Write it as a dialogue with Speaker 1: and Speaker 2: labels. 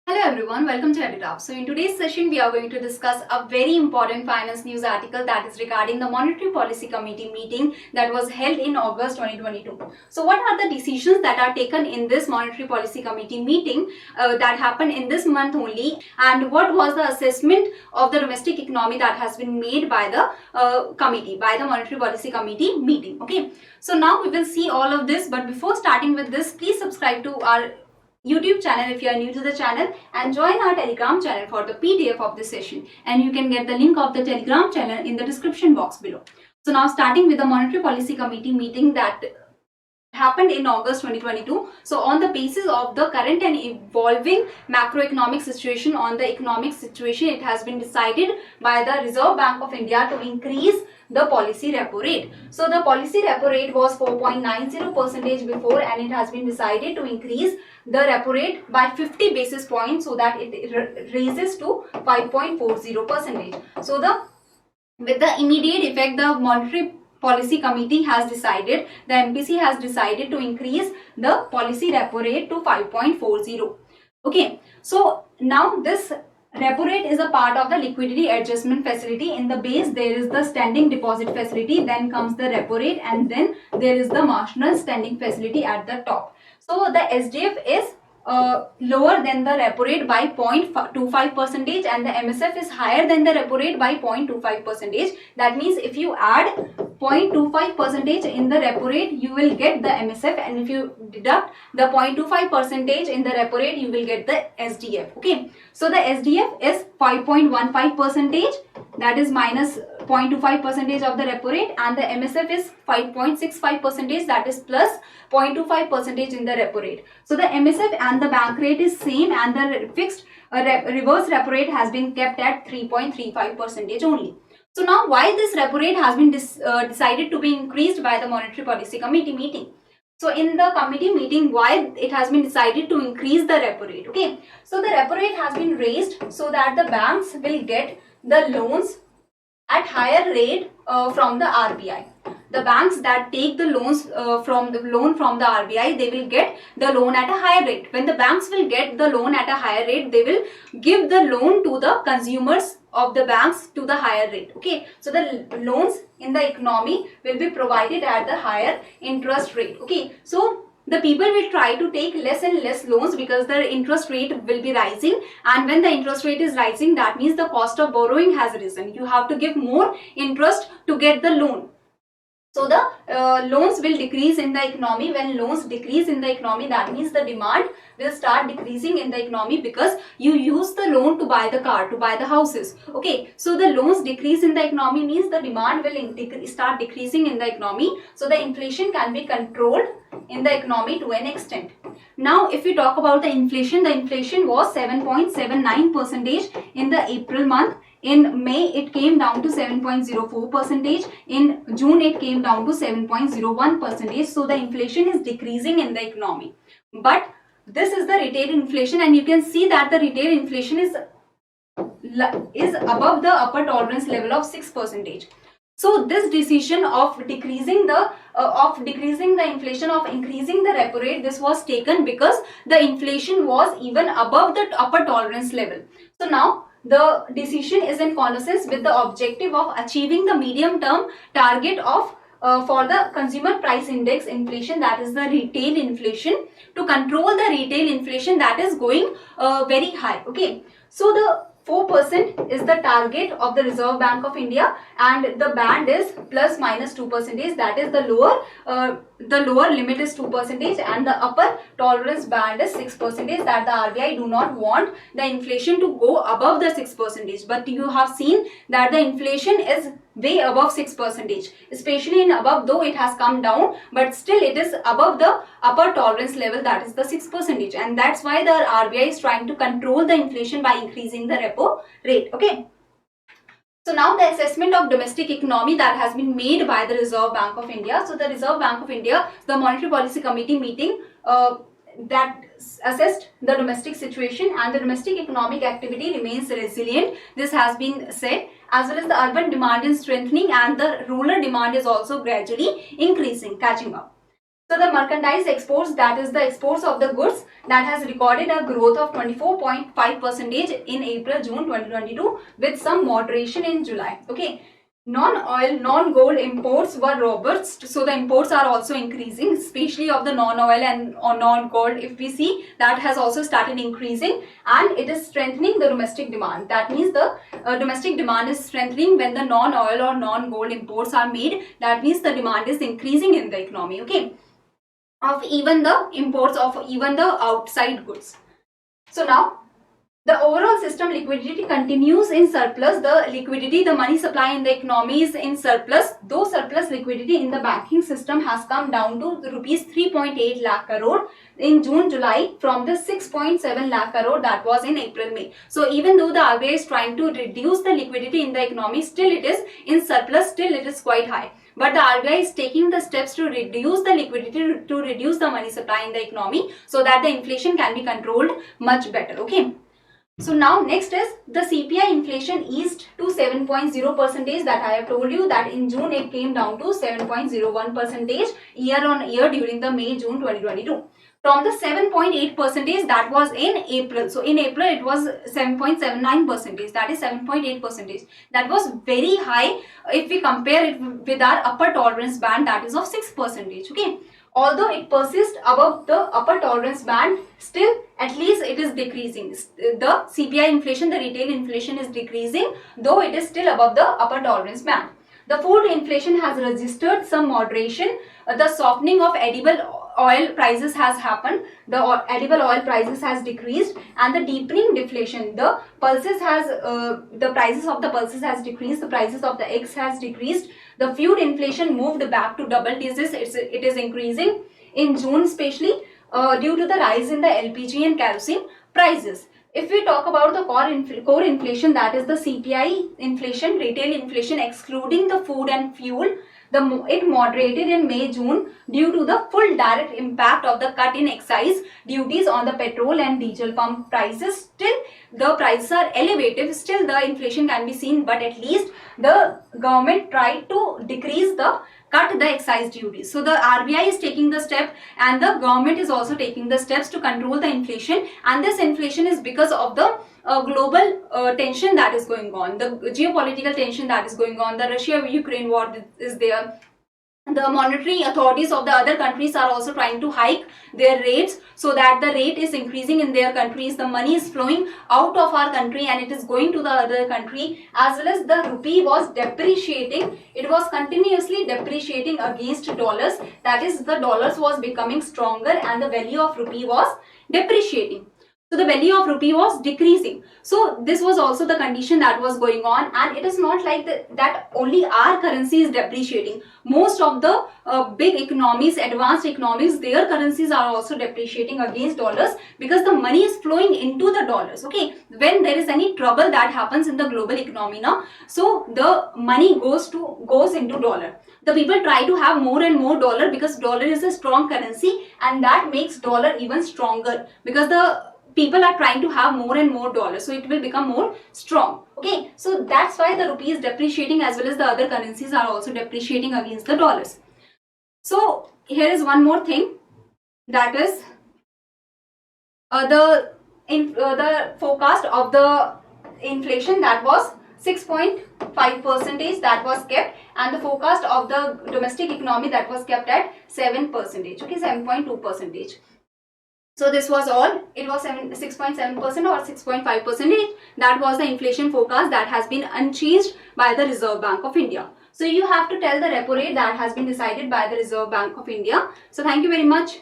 Speaker 1: Hello everyone, welcome to EduTap. So in today's session, we are going to discuss a very important finance news article that is regarding the Monetary Policy Committee meeting that was held in August 2022. So what are the decisions that are taken in this Monetary Policy Committee meeting that happened in this month only, and what was the assessment of the domestic economy that has been made by the by the Monetary Policy Committee meeting. Okay, so now we will see all of this, but before starting with this, please subscribe to our YouTube channel if you are new to the channel, and join our Telegram channel for the PDF of this session, and you can get the link of the Telegram channel in the description box below. So now starting with the Monetary Policy Committee meeting that happened in August 2022. So on the basis of the current and evolving macroeconomic situation, it has been decided by the Reserve Bank of India to increase the policy repo rate. So the policy repo rate was 4.90% before, and it has been decided to increase the repo rate by 50 basis points so that it raises to 5.40%. So with the immediate effect, the Monetary Policy Committee has decided, the MPC has decided to increase the policy repo rate to 5.40. Okay, so now this repo rate is a part of the liquidity adjustment facility. In the base there is the standing deposit facility, then comes the repo rate, and then there is the marginal standing facility at the top. So the SDF is lower than the repo rate by 0.25%, and the MSF is higher than the repo rate by 0.25%. That means if you add 0.25% in the repo rate, you will get the MSF, and if you deduct the 0.25% in the repo rate, you will get the SDF. Okay, so the SDF is 5.15%, that is minus 0.25% of the repo rate, and the MSF is 5.65%, that is plus 0.25% in the repo rate. So the MSF and the bank rate is same, and the fixed reverse repo rate has been kept at 3.35% only. So now why this repo rate has been decided to be increased by the Monetary Policy Committee meeting? So in the committee meeting, why it has been decided to increase the repo rate? Okay, so the repo rate has been raised so that the banks will get the loans at higher rate from the RBI. The banks that take the loans from the RBI, they will get the loan at a higher rate. When the banks will get the loan at a higher rate, they will give the loan to the consumers of the banks to the higher rate. Okay, so the loans in the economy will be provided at the higher interest rate. Okay, so the people will try to take less and less loans because the interest rate will be rising, and when the interest rate is rising, that means the cost of borrowing has risen. You have to give more interest to get the loan. So the loans will decrease in the economy. When loans decrease in the economy, that means the demand will start decreasing in the economy because you use the loan to buy the car, to buy the houses. Okay, so the loans decrease in the economy means the demand will start decreasing in the economy. So the inflation can be controlled in the economy to an extent. Now if we talk about the inflation was 7.79% in the April month. In May it came down to 7.04%. In June it came down to 7.01%. So the inflation is decreasing in the economy. But this is the retail inflation, and you can see that the retail inflation is above the upper tolerance level of 6%. So this decision of decreasing the inflation, of increasing the repo rate, this was taken because the inflation was even above the upper tolerance level. So now the decision is in consonance with the objective of achieving the medium term target of for the consumer price index inflation, that is the retail inflation, to control the retail inflation that is going very high. Okay, so the 4% is the target of the Reserve Bank of India, and the band is plus minus 2%. That is the lower limit is 2%, and the upper tolerance band is 6%. That the RBI do not want the inflation to go above the 6%. But you have seen that the inflation is way above 6%, especially in above, though it has come down, but still it is above the upper tolerance level, that is the 6%, and that's why the RBI is trying to control the inflation by increasing the repo rate. Okay, so now the assessment of domestic economy that has been made by the Reserve Bank of India. So the Reserve Bank of India, the Monetary Policy Committee meeting that assessed the domestic situation, and the domestic economic activity remains resilient. This has been said, as well as the urban demand is strengthening and the rural demand is also gradually increasing, catching up. So the merchandise exports, that is the exports of the goods, that has recorded a growth of 24.5% in April-June 2022 with some moderation in July. Okay. Non-oil, non-gold imports were robust, so the imports are also increasing, especially of the non-oil and non-gold. If we see, that has also started increasing, and it is strengthening the domestic demand. That means the domestic demand is strengthening when the non-oil or non-gold imports are made. That means the demand is increasing in the economy. Okay, of even the imports of even the outside goods. So now, the overall system liquidity continues in surplus. The liquidity, the money supply in the economy is in surplus. Though surplus liquidity in the banking system has come down to rupees 3.8 lakh crore in June-July from the 6.7 lakh crore that was in April-May. So even though the RBI is trying to reduce the liquidity in the economy, still it is in surplus, still it is quite high. But the RBI is taking the steps to reduce the liquidity, to reduce the money supply in the economy, so that the inflation can be controlled much better. Okay. So now next is the CPI inflation eased to 7.0%. That I have told you that in June it came down to 7.01% year on year during the May-June 2022. From the 7.8% that was in April. So in April it was 7.79%. That is 7.8%. That was very high if we compare it with our upper tolerance band, that is of 6%. Okay. Although it persists above the upper tolerance band, still at least it is decreasing. The CPI inflation, the retail inflation is decreasing, though it is still above the upper tolerance band. The food inflation has registered some moderation. The softening of edible oil prices has happened. The edible oil prices has decreased, and the deepening deflation. The pulses has the prices of the pulses has decreased. The prices of the eggs has decreased. The food inflation moved back to double digits. It is increasing in June, especially due to the rise in the LPG and kerosene prices. If we talk about the core inflation, that is the CPI inflation, retail inflation excluding the food and fuel, it moderated in May-June due to the full direct impact of the cut in excise duties on the petrol and diesel pump prices. Still, the prices are elevated. Still, the inflation can be seen, but at least the government tried to decrease cut the excise duties. So the RBI is taking the step, and the government is also taking the steps to control the inflation. And this inflation is because of the global tension that is going on, the geopolitical tension that is going on. The Russia-Ukraine war is there. The monetary authorities of the other countries are also trying to hike their rates, so that the rate is increasing in their countries. The money is flowing out of our country and it is going to the other country. As well as the rupee was depreciating. It was continuously depreciating against dollars. That is, the dollars was becoming stronger and the value of rupee was depreciating. So the value of rupee was decreasing. So this was also the condition that was going on, and it is not like that only our currency is depreciating. Most of the big economies, advanced economies, their currencies are also depreciating against dollars, because the money is flowing into the dollars. Okay, when there is any trouble that happens in the global economy now, so the money goes into dollar. The people try to have more and more dollar, because dollar is a strong currency, and that makes dollar even stronger, because the people are trying to have more and more dollars, so it will become more strong. Okay, so that's why the rupee is depreciating, as well as the other currencies are also depreciating against the dollars. So here is one more thing, that is the forecast of the inflation, that was 6.5% that was kept, and the forecast of the domestic economy, that was kept at 7%. Okay, 7.2%. So this was all. It was 6.7% or 6.5%. That was the inflation forecast that has been unchanged by the Reserve Bank of India. So you have to tell the repo rate that has been decided by the Reserve Bank of India. So thank you very much.